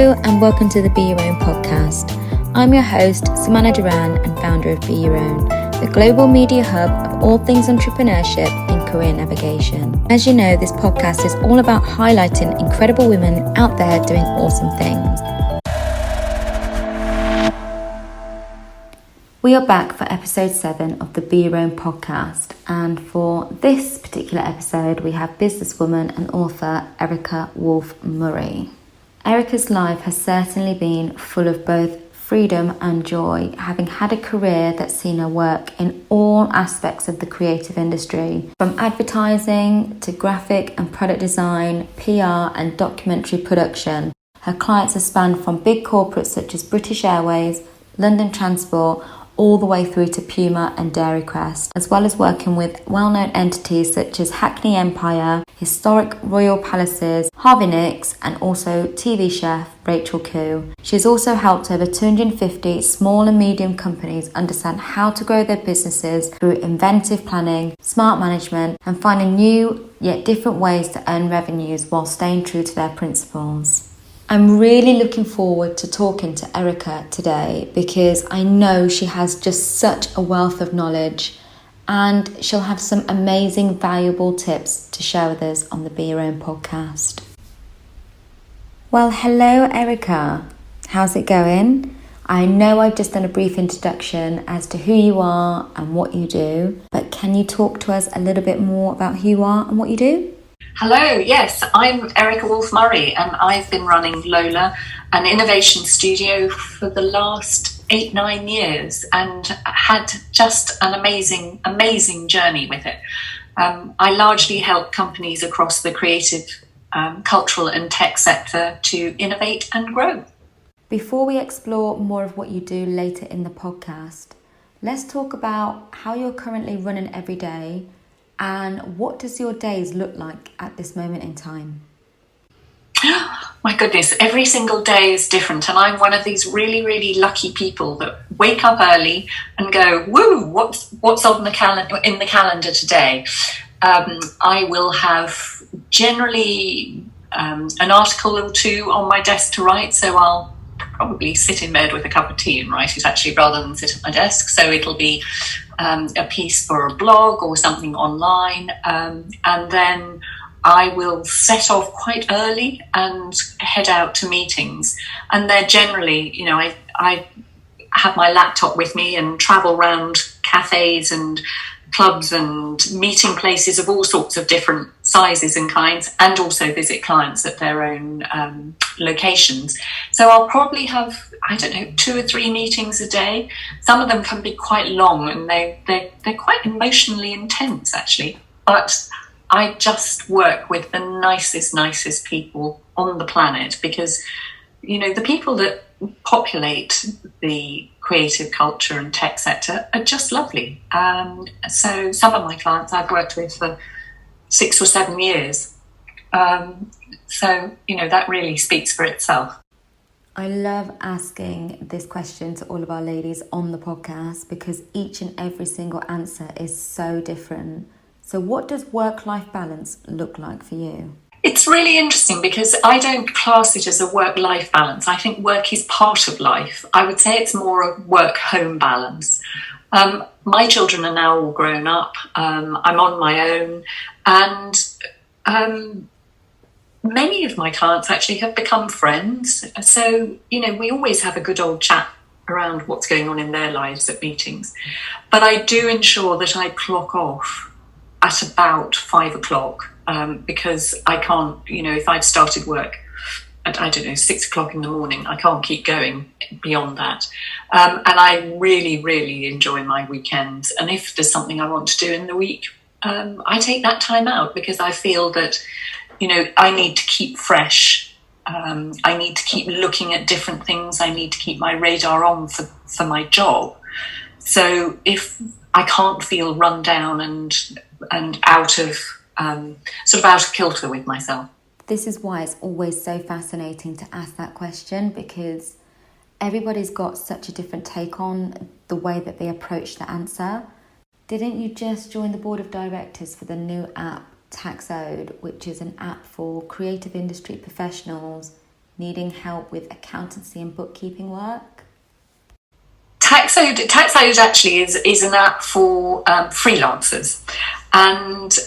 Hello and welcome to the Be Your Own podcast. I'm your host, Samana Duran, and founder of Be Your Own, the global media hub of all things entrepreneurship and career navigation. As you know, this podcast is all about highlighting incredible women out there doing awesome things. We are back for episode 7 of the Be Your Own podcast, and for this particular episode we have businesswoman and author Erica Wolfe-Murray. Erica's life has certainly been full of both freedom and joy, having had a career that's seen her work in all aspects of the creative industry, from advertising to graphic and product design, PR and documentary production. Her clients have spanned from big corporates such as British Airways, London Transport, all the way through to Puma and Dairy Crest, as well as working with well-known entities such as Hackney Empire, historic royal palaces, Harvey Nichols, and also TV chef Rachel Khoo. She's also helped over 250 small and medium companies understand how to grow their businesses through inventive planning, smart management, and finding new yet different ways to earn revenues while staying true to their principles. I'm really looking forward to talking to Erica today because I know she has just such a wealth of knowledge and she'll have some amazing, valuable tips to share with us on the Be Your Own podcast. Well, hello, Erica. How's it going? I know I've just done a brief introduction as to who you are and what you do, but can you talk to us a little bit more about who you are and what you do? Hello, yes, I'm Erica Wolfe-Murray and I've been running Lola, an innovation studio, for the last 8-9 years and had just an amazing journey with it. I largely help companies across the creative, cultural and tech sector to innovate and grow. Before we explore more of what you do later in the podcast, let's talk about how you're currently running every day. And what does your days look like at this moment in time? My goodness, every single day is different. And I'm one of these really lucky people that wake up early and go, woo, what's on the calendar today? I will have generally an article or two on my desk to write. So I'll probably sit in bed with a cup of tea and write it actually rather than sit at my desk. So it'll be a piece for a blog or something online, and then I will set off quite early and head out to meetings. And they're generally, I have my laptop with me and travel around cafes and clubs and meeting places of all sorts of different sizes and kinds, and also visit clients at their own locations. So I'll probably have, 2 or 3 meetings a day. Some of them can be quite long and they're quite emotionally intense actually, but I just work with the nicest people on the planet because, the people that populate the creative culture and tech sector are just lovely. So some of my clients I've worked with for 6 or 7 years. So, that really speaks for itself. I love asking this question to all of our ladies on the podcast because each and every single answer is so different. So what does work-life balance look like for you? It's really interesting because I don't class it as a work-life balance. I think work is part of life. I would say it's more a work-home balance. My children are now all grown up. I'm on my own. And many of my clients actually have become friends. So, we always have a good old chat around what's going on in their lives at meetings. But I do ensure that I clock off at about 5 o'clock. Because I can't, if I've started work at, 6 o'clock in the morning, I can't keep going beyond that. And I really enjoy my weekends. And if there's something I want to do in the week, I take that time out because I feel that, I need to keep fresh. I need to keep looking at different things. I need to keep my radar on for my job. So if I can't feel run down and out of kilter with myself. This is why it's always so fascinating to ask that question because everybody's got such a different take on the way that they approach the answer. Didn't you just join the board of directors for the new app Taxode, which is an app for creative industry professionals needing help with accountancy and bookkeeping work? TaxOde actually is an app for freelancers, and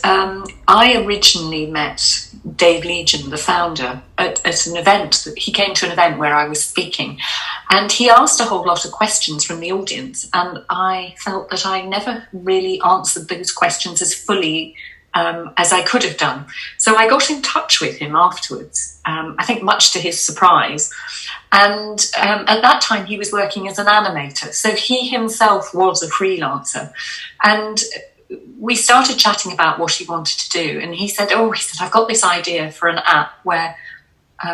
I originally met Dave Legion, the founder, at an event. He came to an event where I was speaking, and he asked a whole lot of questions from the audience, and I felt that I never really answered those questions as fully as I could have done. So I got in touch with him afterwards, I think much to his surprise. And at that time, he was working as an animator. So he himself was a freelancer. And we started chatting about what he wanted to do. And he said, I've got this idea for an app where,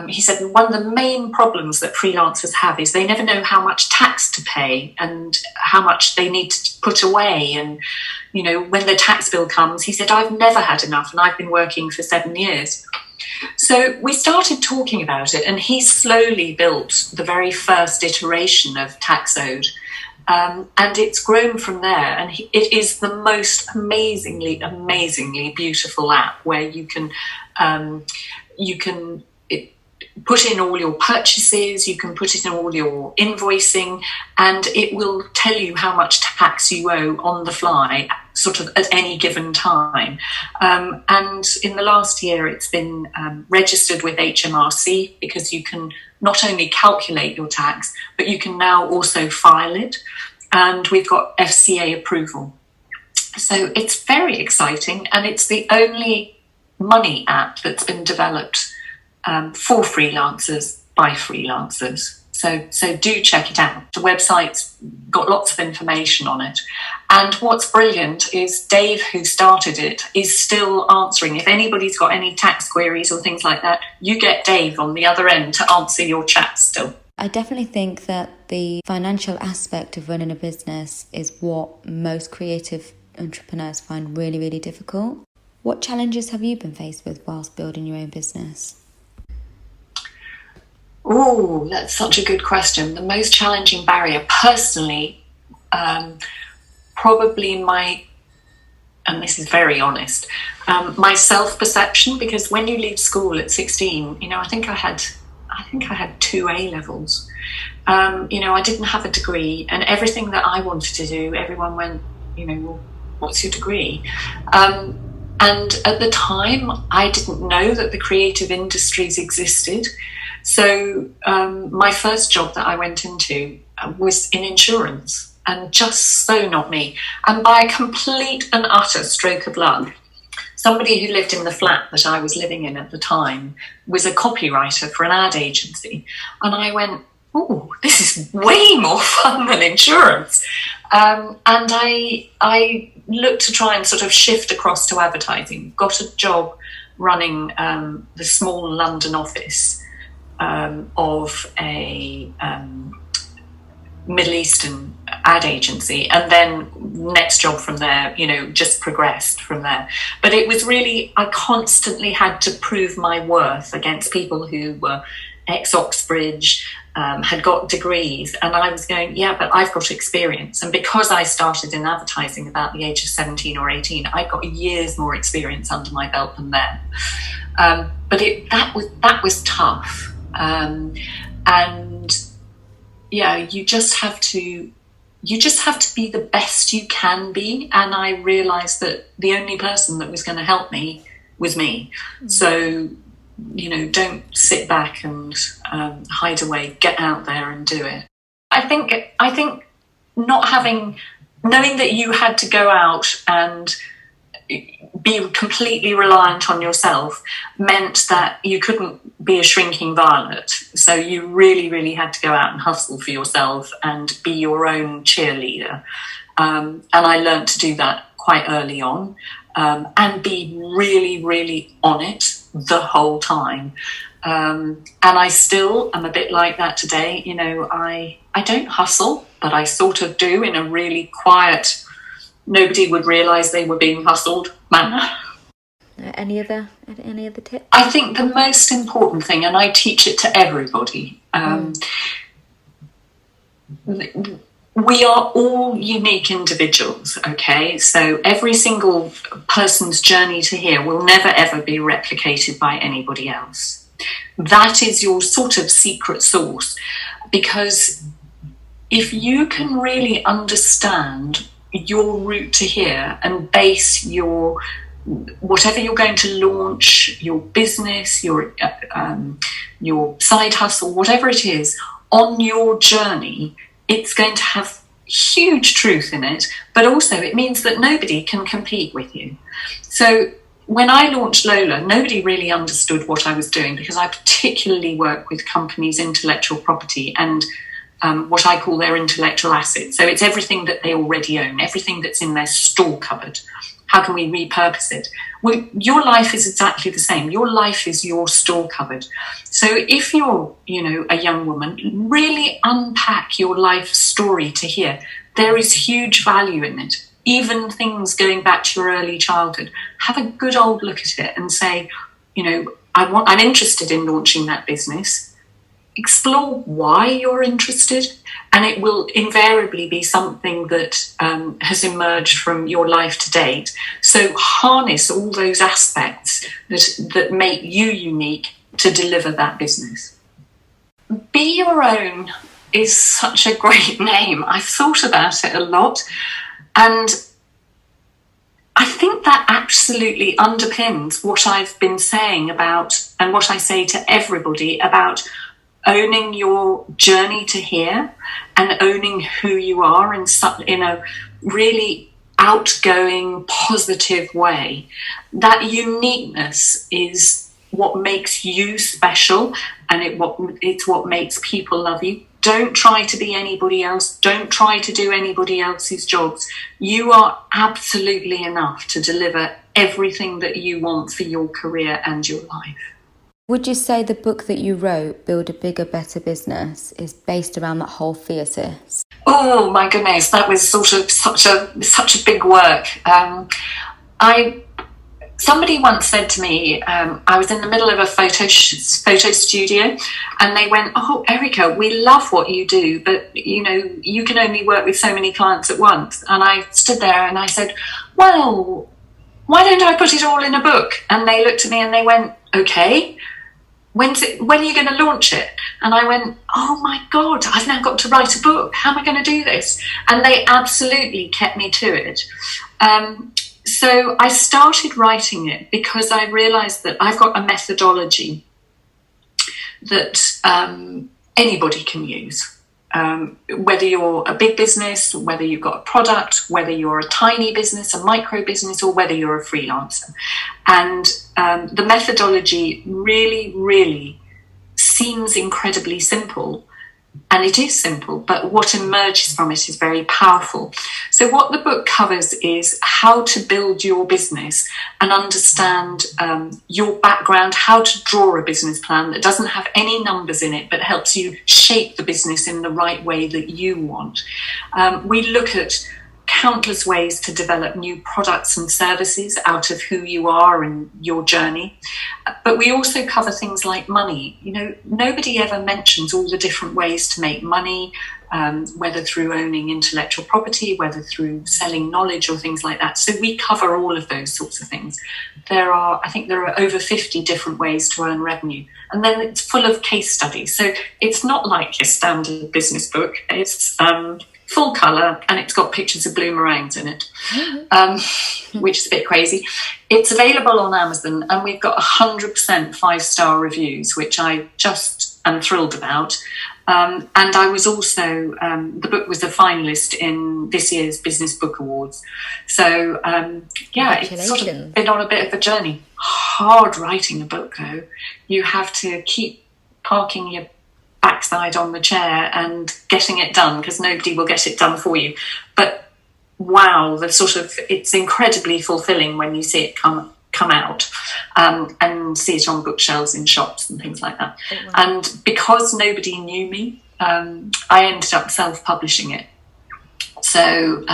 he said, one of the main problems that freelancers have is they never know how much tax to pay and how much they need to put away. And, you know, when the tax bill comes, he said, I've never had enough, and I've been working for 7 years. So we started talking about it, and he slowly built the very first iteration of TaxOde. And it's grown from there, and it is the most amazingly beautiful app where you can put in all your purchases, you can put in all your invoicing, and it will tell you how much tax you owe on the fly, sort of at any given time. And in the last year, it's been registered with HMRC, because you can not only calculate your tax, but you can now also file it. And we've got FCA approval. So it's very exciting, and it's the only money app that's been developed for freelancers by freelancers. So do check it out. The website's got lots of information on it. And what's brilliant is Dave, who started it, is still answering. If anybody's got any tax queries or things like that, you get Dave on the other end to answer your chat still. I definitely think that the financial aspect of running a business is what most creative entrepreneurs find really, really difficult. What challenges have you been faced with whilst building your own business? Oh, that's such a good question. The most challenging barrier, personally, probably and this is very honest, my self-perception, because when you leave school at 16, you know, I think I had 2 A-levels. You know, I didn't have a degree, and everything that I wanted to do, everyone went, you know, well, what's your degree? And at the time, I didn't know that the creative industries existed. So my first job that I went into was in insurance, and just so not me. And by a complete and utter stroke of luck, somebody who lived in the flat that I was living in at the time was a copywriter for an ad agency. And I went, oh, this is way more fun than insurance. And I looked to try and sort of shift across to advertising, got a job running the small London office of a Middle Eastern ad agency, and then next job from there, you know, just progressed from there. But it was really, I constantly had to prove my worth against people who were ex-Oxbridge, had got degrees, and I was going, yeah, but I've got experience. And because I started in advertising about the age of 17 or 18, I got years more experience under my belt than them. But that was tough. And yeah, you just have to be the best you can be. And I realized that the only person that was going to help me was me. Mm. So, you know, don't sit back and hide away, get out there and do it. I think knowing that you had to go out and be completely reliant on yourself meant that you couldn't be a shrinking violet. So you really, really had to go out and hustle for yourself and be your own cheerleader. And I learned to do that quite early on, and be really, really on it the whole time. And I still am a bit like that today. You know, I don't hustle, but I sort of do in a really quiet, nobody would realise they were being hustled manner. Any other tips? I think the most important thing, and I teach it to everybody, we are all unique individuals, okay? So every single person's journey to here will never, ever be replicated by anybody else. That is your sort of secret sauce, because if you can really understand your route to here and base your whatever you're going to launch, your business, your side hustle, whatever it is, on your journey, it's going to have huge truth in it, but also it means that nobody can compete with you. So when I launched Lola, nobody really understood what I was doing, because I particularly work with companies' intellectual property and what I call their intellectual assets. So it's everything that they already own, everything that's in their store cupboard. How can we repurpose it? Well, your life is exactly the same. Your life is your store cupboard. So if you're, a young woman, really unpack your life story to here. There is huge value in it. Even things going back to your early childhood. Have a good old look at it and say, I'm interested in launching that business. Explore why you're interested, and it will invariably be something that has emerged from your life to date. So harness all those aspects that make you unique to deliver that business. Be Your Own is such a great name. I've thought about it a lot, and I think that absolutely underpins what I've been saying about, and what I say to everybody about, owning your journey to here and owning who you are in a really outgoing, positive way. That uniqueness is what makes you special, and it's what makes people love you. Don't try to be anybody else. Don't try to do anybody else's jobs. You are absolutely enough to deliver everything that you want for your career and your life. Would you say the book that you wrote, Build a Bigger, Better Business, is based around that whole thesis? Oh my goodness, that was sort of such a big work. Somebody once said to me, I was in the middle of a photo studio, and they went, "Oh, Erica, we love what you do, but you can only work with so many clients at once." And I stood there and I said, "Well, why don't I put it all in a book?" And they looked at me and they went, "Okay. When are you going to launch it?" And I went, "Oh my God, I've now got to write a book. How am I going to do this?" And they absolutely kept me to it. So I started writing it because I realized that I've got a methodology that anybody can use. Whether you're a big business, whether you've got a product, whether you're a tiny business, a micro business, or whether you're a freelancer. And the methodology really, really seems incredibly simple. And it is simple, but what emerges from it is very powerful. So what the book covers is how to build your business and understand your background, how to draw a business plan that doesn't have any numbers in it, but helps you shape the business in the right way that you want. We look at countless ways to develop new products and services out of who you are and your journey. But we also cover things like money. Nobody ever mentions all the different ways to make money, whether through owning intellectual property, whether through selling knowledge or things like that. So we cover all of those sorts of things. I think there are over 50 different ways to earn revenue. And then it's full of case studies. So it's not like your standard business book. It's full colour, and it's got pictures of blue meringues in it, which is a bit crazy. It's available on Amazon, and we've got 100% 5-star reviews, which I just am thrilled about. And I was also, the book was a finalist in this year's Business Book Awards. So, it's sort of been on a bit of a journey. Hard writing a book, though. You have to keep parking your backside on the chair and getting it done, because nobody will get it done for you. But wow, it's incredibly fulfilling when you see it come out and see it on bookshelves in shops and things like that. Oh, wow. And because nobody knew me, I ended up self-publishing it. So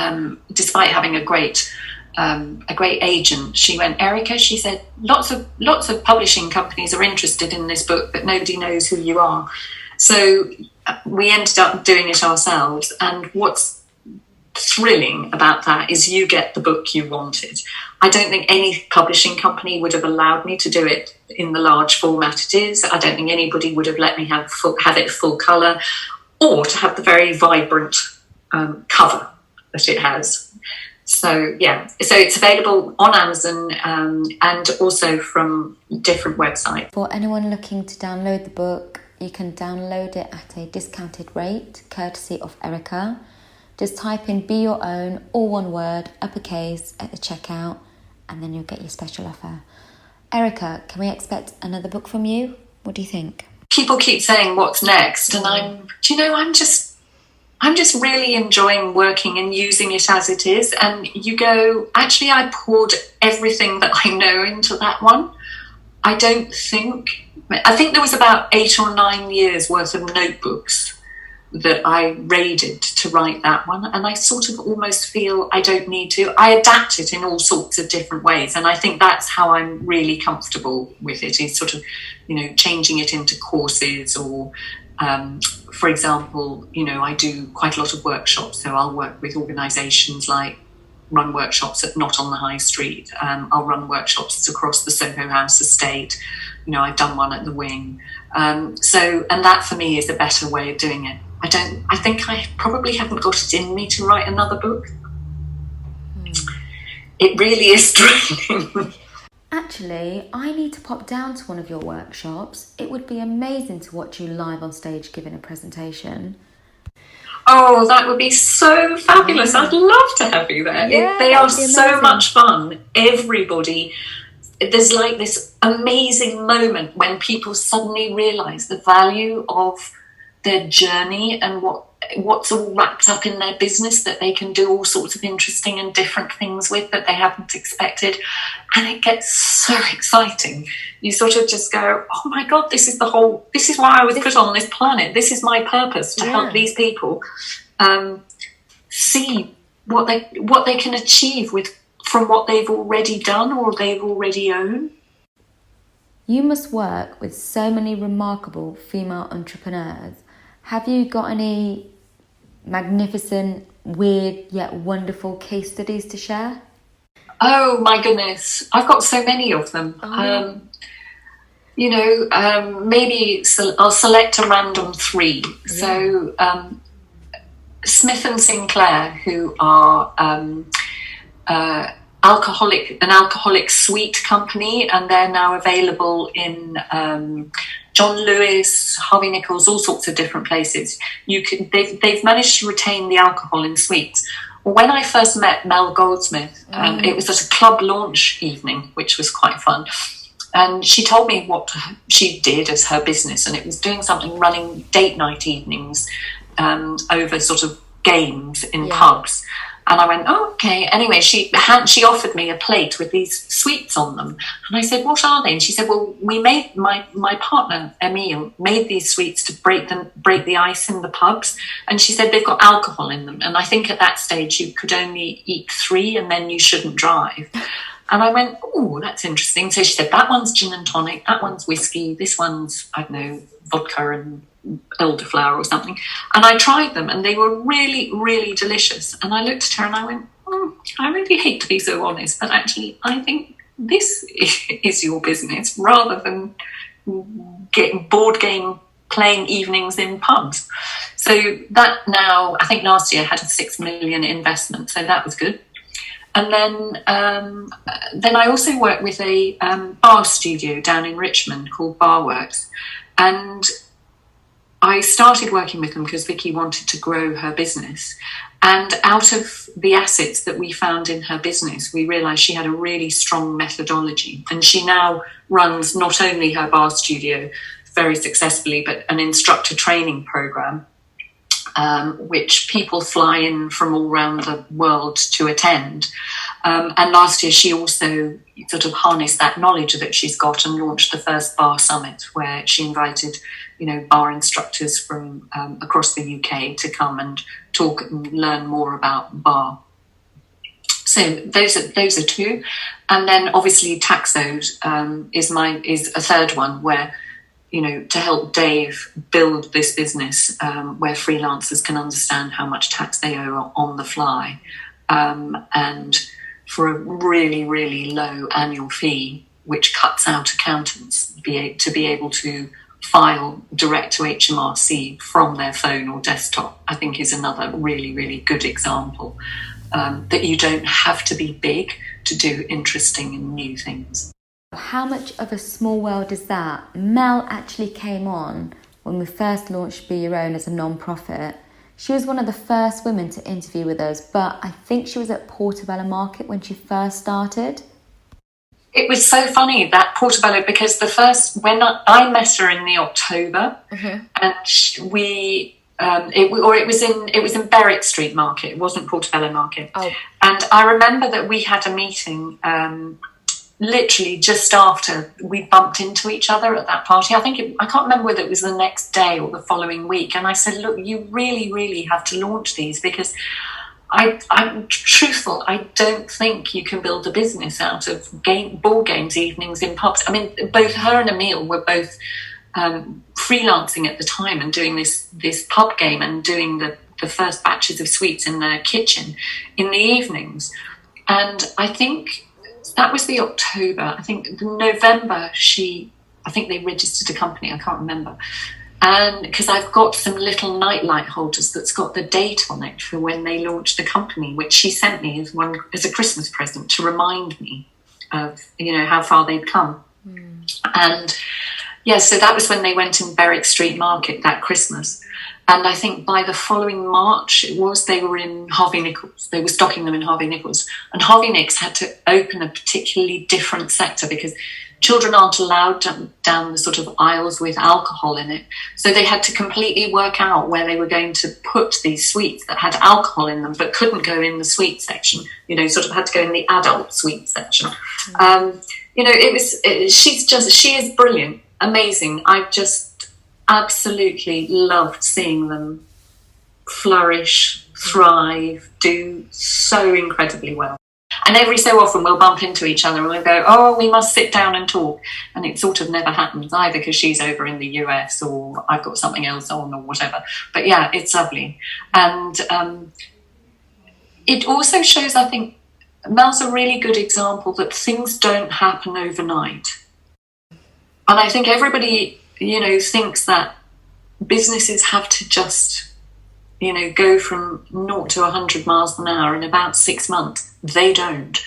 despite having a great agent, she went, "Erica," she said, lots of publishing companies are interested in this book, but nobody knows who you are. So we ended up doing it ourselves. And what's thrilling about that is you get the book you wanted. I don't think any publishing company would have allowed me to do it in the large format it is. I don't think anybody would have let me have it full colour, or to have the very vibrant cover that it has. So yeah, so it's available on Amazon and also from different websites. For anyone looking to download the book, you can download it at a discounted rate, courtesy of Erica. Just type in "Be Your Own," all one word, uppercase, at the checkout, and then you'll get your special offer. Erica, can we expect another book from you? What do you think? People keep saying what's next, and I'm just really enjoying working and using it as it is. And you go, actually, I poured everything that I know into that one. I think there was about 8 or 9 years worth of notebooks that I raided to write that one. And I sort of almost feel I don't need to. I adapt it in all sorts of different ways. And I think that's how I'm really comfortable with it, is sort of, changing it into courses or, for example, I do quite a lot of workshops. So I'll work with organisations like run workshops at Not on the High Street. I'll run workshops across the Soho House estate. I've done one at the Wing. And that for me is a better way of doing it. I think I probably haven't got it in me to write another book. It really is draining. Actually, I need to pop down to one of your workshops. It would be amazing to watch you live on stage giving a presentation. Oh, that would be so fabulous. I'd love to have you there. Yeah, they are so much fun. Everybody, there's like this amazing moment when people suddenly realise the value of their journey and what's all wrapped up in their business, that they can do all sorts of interesting and different things with that they haven't expected. And it gets so exciting. You sort of just go, oh my God, this is why I was put on this planet. This is my purpose, to help these people see what they can achieve from what they've already done or they've already owned. You must work with so many remarkable female entrepreneurs. Have you got any magnificent, weird yet wonderful case studies to share? Oh my goodness, I've got so many of them. Maybe I'll select a random 3. Yeah. So Smith and Sinclair, who are an alcoholic sweet company, and they're now available in John Lewis, Harvey Nichols, all sorts of different places. They've managed to retain the alcohol in sweets. Well, when I first met Mel Goldsmith, it was at a club launch evening, which was quite fun. And she told me what she did as her business, and it was doing something, running date night evenings over sort of games in pubs. And I went, oh, okay. Anyway, she offered me a plate with these sweets on them. And I said, what are they? And she said, well, we made, my partner, Emile, made these sweets to break the ice in the pubs. And she said, they've got alcohol in them. And I think at that stage you could only eat 3 and then you shouldn't drive. And I went, oh, that's interesting. So she said, that one's gin and tonic, that one's whiskey, this one's, I don't know, vodka and elderflower or something. And I tried them and they were really, really delicious. And I looked at her and I went, I really hate to be so honest, but actually I think this is your business rather than getting board game playing evenings in pubs. So that now, I think last year had a 6 million investment, so that was good. And then I also work with a bar studio down in Richmond called Barworks. And I started working with them because Vicky wanted to grow her business. And out of the assets that we found in her business, we realised she had a really strong methodology. And she now runs not only her bar studio very successfully, but an instructor training programme, which people fly in from all around the world to attend. And last year she also sort of harnessed that knowledge that she's got and launched the first bar summit, where she invited, bar instructors from across the UK to come and talk and learn more about bar. So those are 2. And then obviously Taxode is a third one, where to help Dave build this business where freelancers can understand how much tax they owe on the fly, and for a really, really low annual fee, which cuts out accountants to be able to file direct to HMRC from their phone or desktop, I think is another really, really good example that you don't have to be big to do interesting and new things. How much of a small world is that? Mel actually came on when we first launched Be Your Own as a non-profit. She was one of the first women to interview with us, but I think she was at Portobello Market when she first started. It was so funny, that Portobello, because when I met her in the October, and it was in Berwick Street Market. It wasn't Portobello Market. Oh. And I remember that we had a meeting literally just after we bumped into each other at that party. I can't remember whether it was the next day or the following week. And I said, look, you really, really have to launch these, because I'm truthful. I don't think you can build a business out of board games, evenings in pubs. I mean, both her and Emil were both freelancing at the time and doing this pub game and doing the first batches of sweets in the kitchen in the evenings. And I think that was the October. I think the November, I think they registered a company. I can't remember. And because I've got some little nightlight holders that's got the date on it for when they launched the company, which she sent me as a Christmas present to remind me of, how far they'd come. And yeah, so that was when they went in Berwick Street Market that Christmas. And I think by the following March, they were in Harvey Nichols. They were stocking them in Harvey Nichols. And Harvey Nichols had to open a particularly different sector because children aren't allowed down the sort of aisles with alcohol in it. So they had to completely work out where they were going to put these sweets that had alcohol in them but couldn't go in the sweet section, sort of had to go in the adult sweet section. She is brilliant, amazing. I just absolutely loved seeing them flourish, thrive, do so incredibly well. And every so often we'll bump into each other and we'll go, oh, we must sit down and talk. And it sort of never happens, either because she's over in the US or I've got something else on or whatever. But yeah, it's lovely. And it also shows, I think, Mel's a really good example that things don't happen overnight. And I think everybody, thinks that businesses have to just, go from 0 to 100 miles an hour in about 6 months. They don't.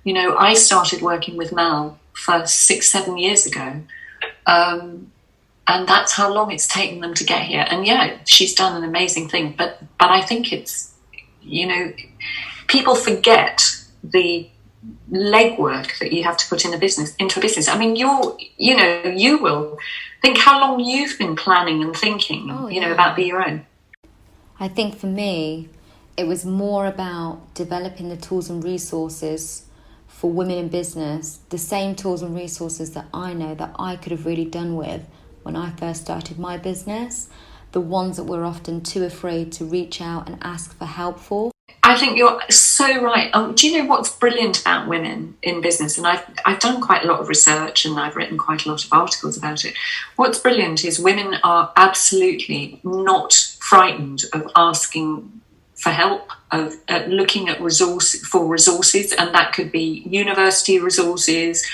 I started working with Mel for 6-7 years ago. And that's how long it's taken them to get here. And yeah, she's done an amazing thing. But I think it's, people forget the legwork that you have to put into a business. I mean, you will think how long you've been planning and thinking, about Be Your Own. I think for me, it was more about developing the tools and resources for women in business, the same tools and resources that I know that I could have really done with when I first started my business, the ones that we're often too afraid to reach out and ask for help for. I think you're so right. Do you know what's brilliant about women in business? And I've done quite a lot of research and I've written quite a lot of articles about it. What's brilliant is women are absolutely not frightened of asking for help, of looking at resources, and that could be university resources,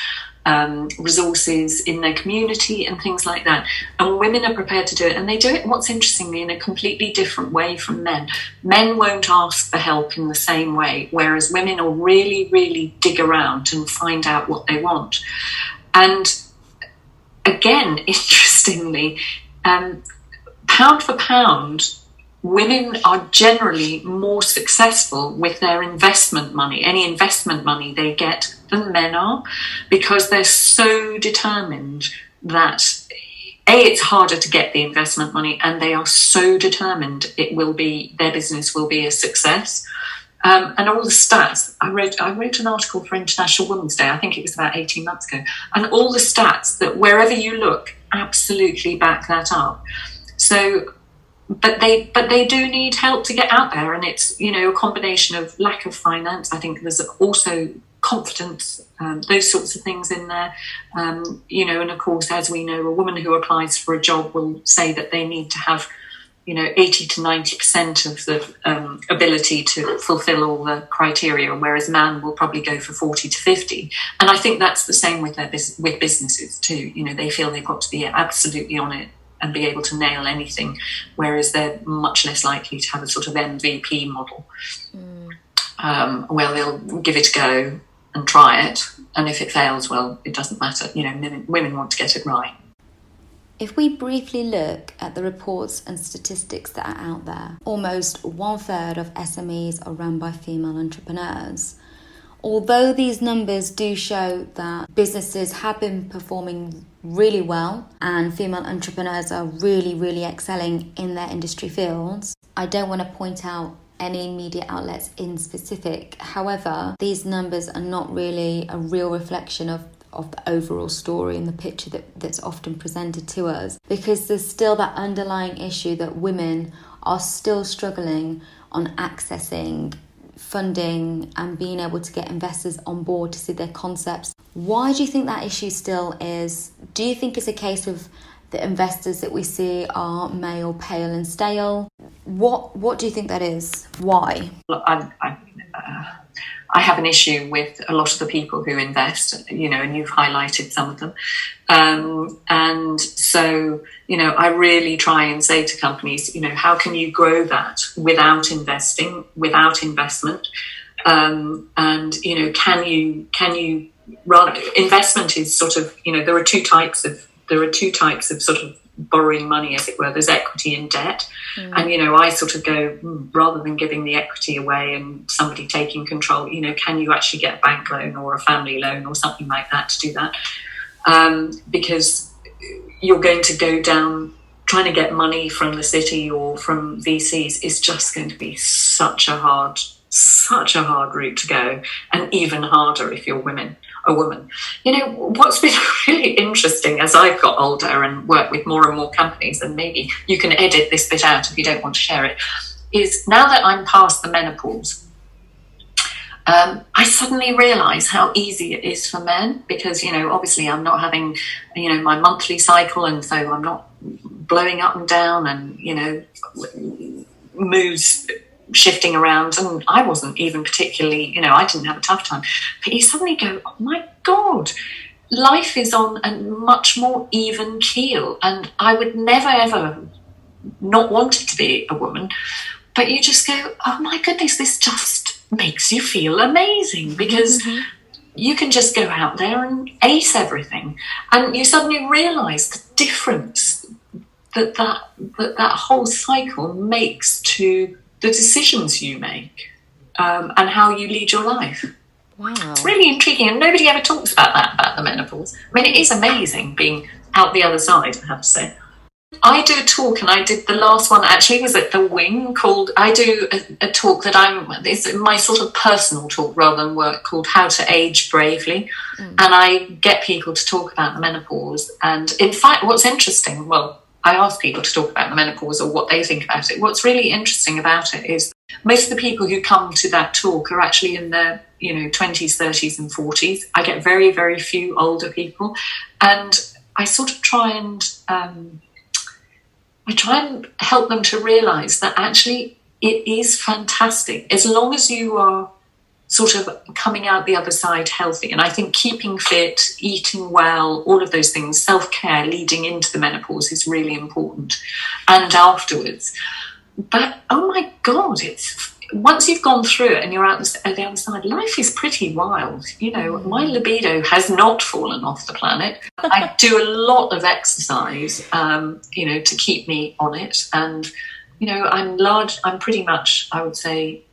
resources in their community and things like that. And women are prepared to do it, and they do it, what's interestingly, in a completely different way from men. Men won't ask for help in the same way, whereas women will really, really dig around and find out what they want. And again, interestingly, pound for pound, women are generally more successful with their investment money, any investment money they get, than men are, because they're so determined that it's harder to get the investment money, and they are so determined their business will be a success. And all the stats, I wrote an article for International Women's Day, I think it was about 18 months ago, and all the stats that wherever you look absolutely back that up. So But they do need help to get out there, and it's a combination of lack of finance. I think there's also confidence, those sorts of things in there. And of course, as we know, a woman who applies for a job will say that they need to have 80 to 90% of the ability to fulfill all the criteria, whereas man will probably go for 40 to 50. And I think that's the same with with businesses too. They feel they've got to be absolutely on it and be able to nail anything, whereas they're much less likely to have a sort of MVP model, where they'll give it a go and try it. And if it fails, well, it doesn't matter. Women want to get it right. If we briefly look at the reports and statistics that are out there, almost 1/3 of SMEs are run by female entrepreneurs. Although these numbers do show that businesses have been performing really well and female entrepreneurs are really, really excelling in their industry fields, I don't want to point out any media outlets in specific. However, these numbers are not really a real reflection of the overall story and the picture that's often presented to us, because there's still that underlying issue that women are still struggling on accessing funding and being able to get investors on board to see their concepts. Why do you think that issue still is? Do you think it's a case of the investors that we see are male, pale and stale? What do you think that is? Why? I have an issue with a lot of the people who invest, and you've highlighted some of them. And so, I really try and say to companies, how can you grow that without investing, without investment? And, can you rather, investment is sort of, there are two types of sort of borrowing money, as it were. There's equity and debt. And, I sort of go, rather than giving the equity away and somebody taking control, can you actually get a bank loan or a family loan or something like that to do that? Because you're going to go down, trying to get money from the city or from VCs is just going to be such a hard route to go, and even harder if you're a woman. What's been really interesting as I've got older and worked with more and more companies, and maybe you can edit this bit out if you don't want to share it, is now that I'm past the menopause, I suddenly realise how easy it is for men, because, obviously I'm not having, my monthly cycle, and so I'm not blowing up and down and, moods shifting around, and I wasn't even particularly, I didn't have a tough time. But you suddenly go, oh my God, life is on a much more even keel, and I would never ever not want it to be a woman. But you just go, oh my goodness, this just makes you feel amazing, because you can just go out there and ace everything, and you suddenly realise the difference that whole cycle makes to the decisions you make, and how you lead your life. Wow. It's really intriguing, and nobody ever talks about that, about the menopause. I mean, it is amazing being out the other side, I have to say. I do a talk, and I did the last one actually was at the Wing, called, I do a talk that it's my sort of personal talk rather than work, called How to Age Bravely. And I get people to talk about the menopause. And in fact, what's interesting, I ask people to talk about the menopause or what they think about it. What's really interesting about it is most of the people who come to that talk are actually in their 20s, 30s and 40s. I get very, very few older people. And I sort of try and help them to realise that actually it is fantastic as long as you are sort of coming out the other side healthy. And I think keeping fit, eating well, all of those things, self-care leading into the menopause is really important, and afterwards. But oh my God, once you've gone through it and you're out the other side, life is pretty wild. My libido has not fallen off the planet. I do a lot of exercise, to keep me on it. And, I'm pretty much, I would say,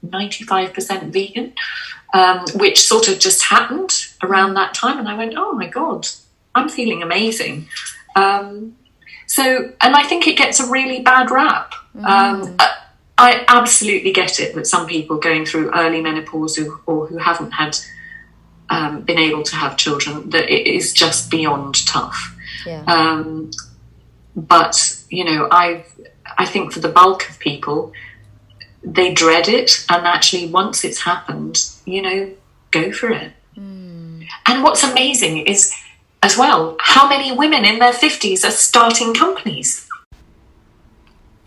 95% vegan, which sort of just happened around that time. And I went, oh my God, I'm feeling amazing. And I think it gets a really bad rap. I absolutely get it that some people going through early menopause who haven't had been able to have children, that it is just beyond tough. Yeah. But I think for the bulk of people, they dread it, and actually once it's happened, go for it. And what's amazing is, as well, how many women in their 50s are starting companies.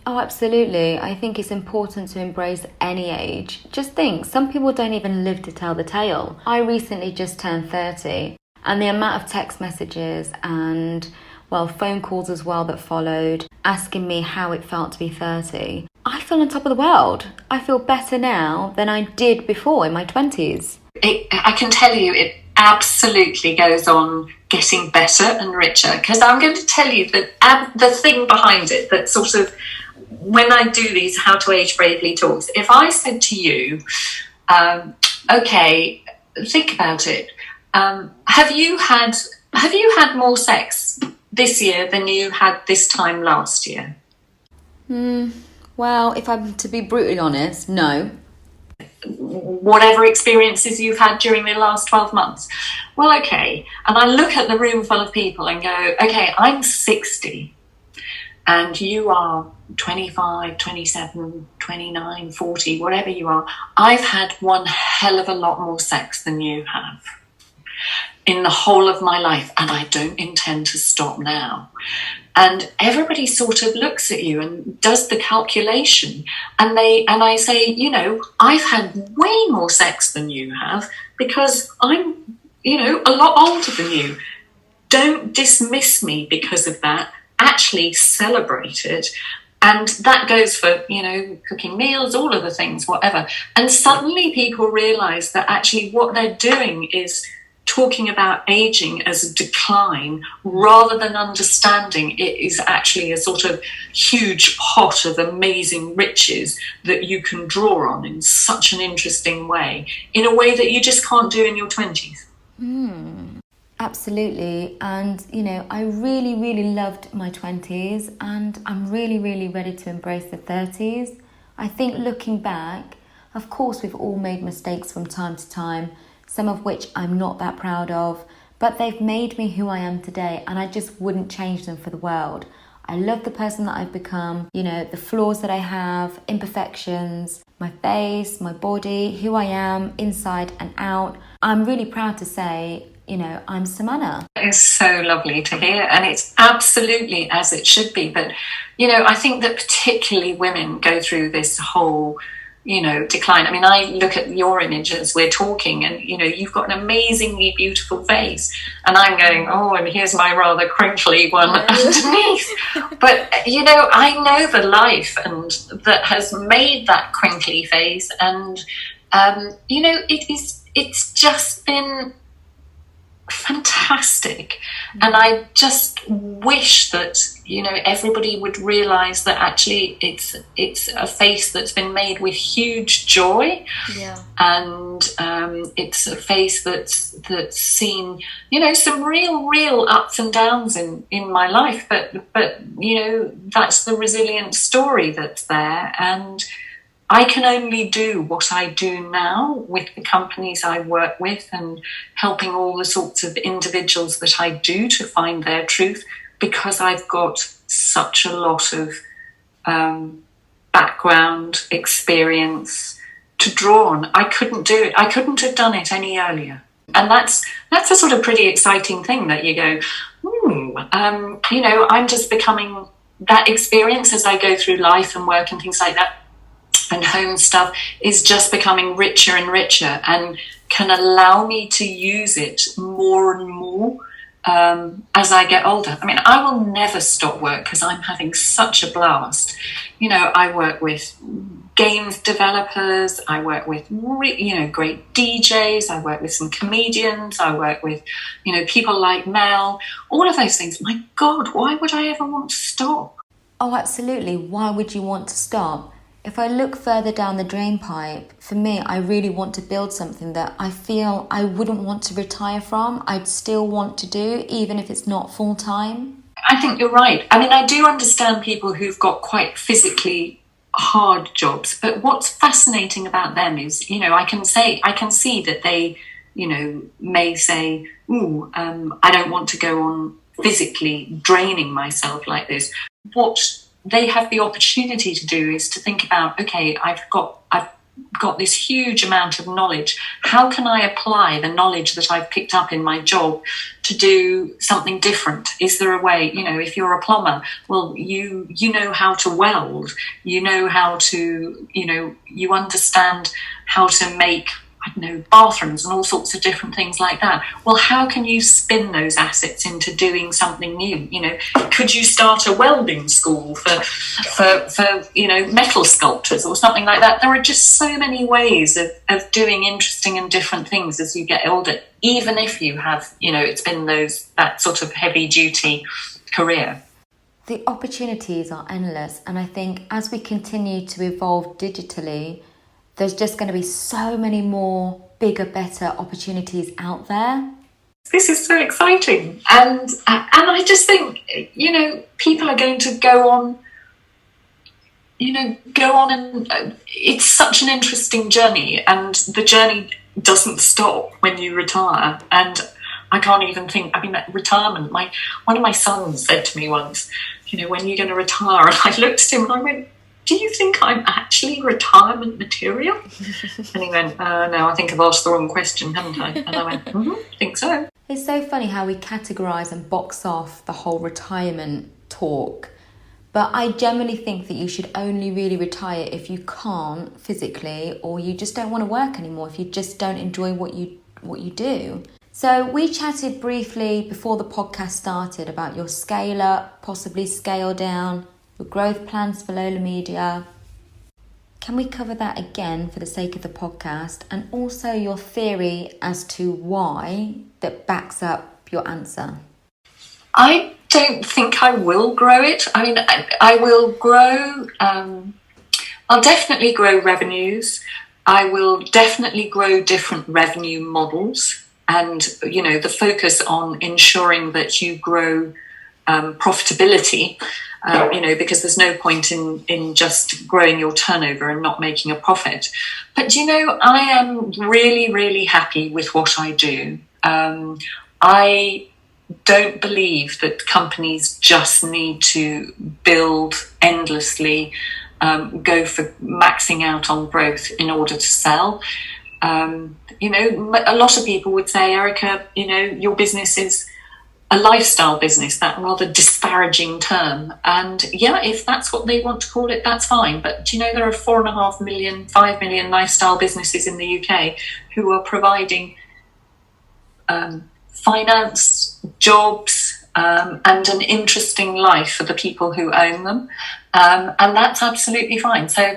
Oh, absolutely. I think it's important to embrace any age. Just think, some people don't even live to tell the tale. I recently just turned 30, and the amount of text messages and, well, phone calls as well that followed, asking me how it felt to be 30. I feel on top of the world. I feel better now than I did before in my 20s. I can tell you it absolutely goes on getting better and richer, because I'm going to tell you that the thing behind it, that sort of, when I do these How to Age Bravely talks, if I said to you, okay, think about it, have you had more sex this year than you had this time last year? Well, if I'm to be brutally honest, no. Whatever experiences you've had during the last 12 months. Well, okay. And I look at the room full of people and go, okay, I'm 60 and you are 25, 27, 29, 40, whatever you are. I've had one hell of a lot more sex than you have in the whole of my life, and I don't intend to stop now. And everybody sort of looks at you and does the calculation, and I say, you know, I've had way more sex than you have because I'm, you know, a lot older than you. Don't dismiss me because of that. Actually celebrate it. And that goes for, you know, cooking meals, all of the things, whatever. And suddenly people realise that actually what they're doing is talking about aging as a decline rather than understanding it is actually a sort of huge pot of amazing riches that you can draw on in such an interesting way, in a way that you just can't do in your 20s. Absolutely. And, you know, I really, really loved my 20s, and I'm really, really ready to embrace the 30s. I think looking back, of course, we've all made mistakes from time to time, some of which I'm not that proud of, but they've made me who I am today, and I just wouldn't change them for the world. I love the person that I've become, you know, the flaws that I have, imperfections, my face, my body, who I am inside and out. I'm really proud to say, you know, I'm Samana. It's so lovely to hear, and it's absolutely as it should be. But, you know, I think that particularly women go through this whole, you know, decline. I mean, I look at your image as we're talking, and, you know, you've got an amazingly beautiful face, and I'm going, oh, and here's my rather crinkly one underneath. But, you know, I know the life and that has made that crinkly face, and, you know, it's just been fantastic. And I just wish that, you know, everybody would realize that actually it's a face that's been made with huge joy. And it's a face that's seen, you know, some real ups and downs in my life, but you know, that's the resilient story that's there. And I can only do what I do now with the companies I work with and helping all the sorts of individuals that I do to find their truth, because I've got such a lot of background experience to draw on. I couldn't do it. I couldn't have done it any earlier. And that's a sort of pretty exciting thing that you go, you know, I'm just becoming that experience as I go through life and work and things like that. And home stuff is just becoming richer and richer, and can allow me to use it more and more as I get older. I mean, I will never stop work because I'm having such a blast. You know, I work with games developers, I work with, you know, great DJs, I work with some comedians, I work with, you know, people like Mel, all of those things. My God, why would I ever want to stop? Oh, absolutely. Why would you want to stop? If I look further down the drainpipe, for me, I really want to build something that I feel I wouldn't want to retire from. I'd still want to do, even if it's not full time. I think you're right. I mean, I do understand people who've got quite physically hard jobs, but what's fascinating about them is, you know, I can see that they, you know, may say, I don't want to go on physically draining myself like this. What they have the opportunity to do is to think about, okay, I've got this huge amount of knowledge. How can I apply the knowledge that I've picked up in my job to do something different? Is there a way, if you're a plumber, well, you know how to weld, you know how to, you understand how to make, bathrooms and all sorts of different things like that. Well, how can you spin those assets into doing something new? Could you start a welding school for metal sculptors or something like that? There are just so many ways of doing interesting and different things as you get older, even if you have, it's been that sort of heavy duty career. The opportunities are endless, and I think as we continue to evolve digitally, there's just going to be so many more bigger, better opportunities out there. This is so exciting. And I just think, people are going to go on and it's such an interesting journey, and the journey doesn't stop when you retire. And I can't even think, retirement, one of my sons said to me once, when are you going to retire? And I looked at him and I went, do you think I'm actually retirement material? And he went, no, I think I've asked the wrong question, haven't I? And I went, I think so. It's so funny how we categorise and box off the whole retirement talk. But I generally think that you should only really retire if you can't physically, or you just don't want to work anymore, if you just don't enjoy what you do. So we chatted briefly before the podcast started about your scale up, possibly scale down, your growth plans for Lola Media. Can we cover that again for the sake of the podcast, and also your theory as to why that backs up your answer? I don't think I will grow it. I will grow, I'll definitely grow revenues. I will definitely grow different revenue models, and, the focus on ensuring that you grow profitability. Because there's no point in just growing your turnover and not making a profit. But, I am really, really happy with what I do. I don't believe that companies just need to build endlessly, go for maxing out on growth in order to sell. A lot of people would say, Erica, your business is a lifestyle business, that rather disparaging term. And yeah, if that's what they want to call it, that's fine. But there are 4.5 million, 5 million lifestyle businesses in the UK who are providing finance, jobs, and an interesting life for the people who own them. And that's absolutely fine. So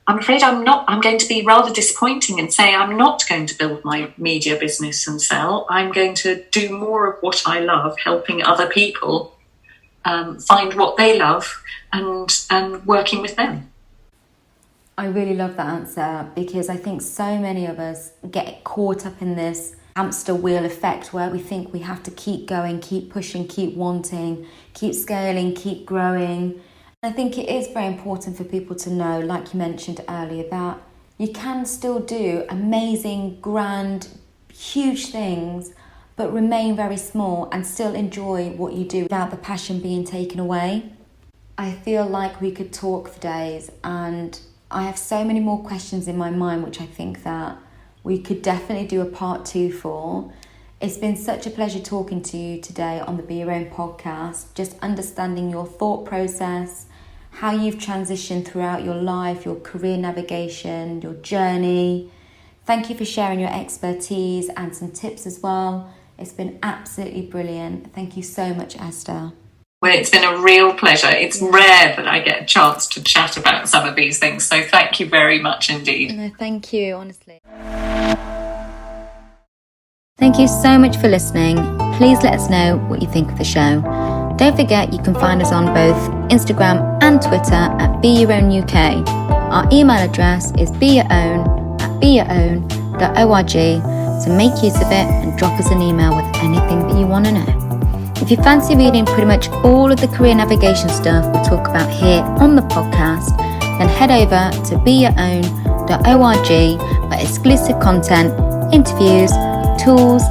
I'm afraid I'm going to be rather disappointing and say I'm not going to build my media business and sell. I'm going to do more of what I love, helping other people find what they love and working with them. I really love that answer, because I think so many of us get caught up in this hamster wheel effect where we think we have to keep going, keep pushing, keep wanting, keep scaling, keep growing. I think it is very important for people to know, like you mentioned earlier, that you can still do amazing, grand, huge things, but remain very small and still enjoy what you do without the passion being taken away. I feel like we could talk for days, and I have so many more questions in my mind, which I think that we could definitely do a part 2 for. It's been such a pleasure talking to you today on the Be Your Own podcast, just understanding your thought process, how you've transitioned throughout your life, your career navigation, your journey. Thank you for sharing your expertise and some tips as well. It's been absolutely brilliant. Thank you so much, Esther. Well, it's been a real pleasure. It's rare that I get a chance to chat about some of these things, so thank you very much indeed. No, thank you, honestly. Thank you so much for listening. Please let us know what you think of the show. Don't forget you can find us on both Instagram and Twitter at BEYOUROWN UK. Our email address is beyourown@beyourown.org, so make use of it and drop us an email with anything that you want to know. If you fancy reading pretty much all of the career navigation stuff we talk about here on the podcast, then head over to beyourown.org for exclusive content, interviews, tools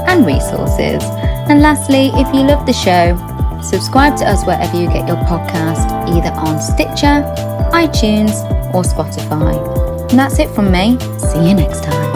and resources. And lastly, if you love the show, subscribe to us wherever you get your podcast, either on Stitcher, iTunes or Spotify. And that's it from me. See you next time.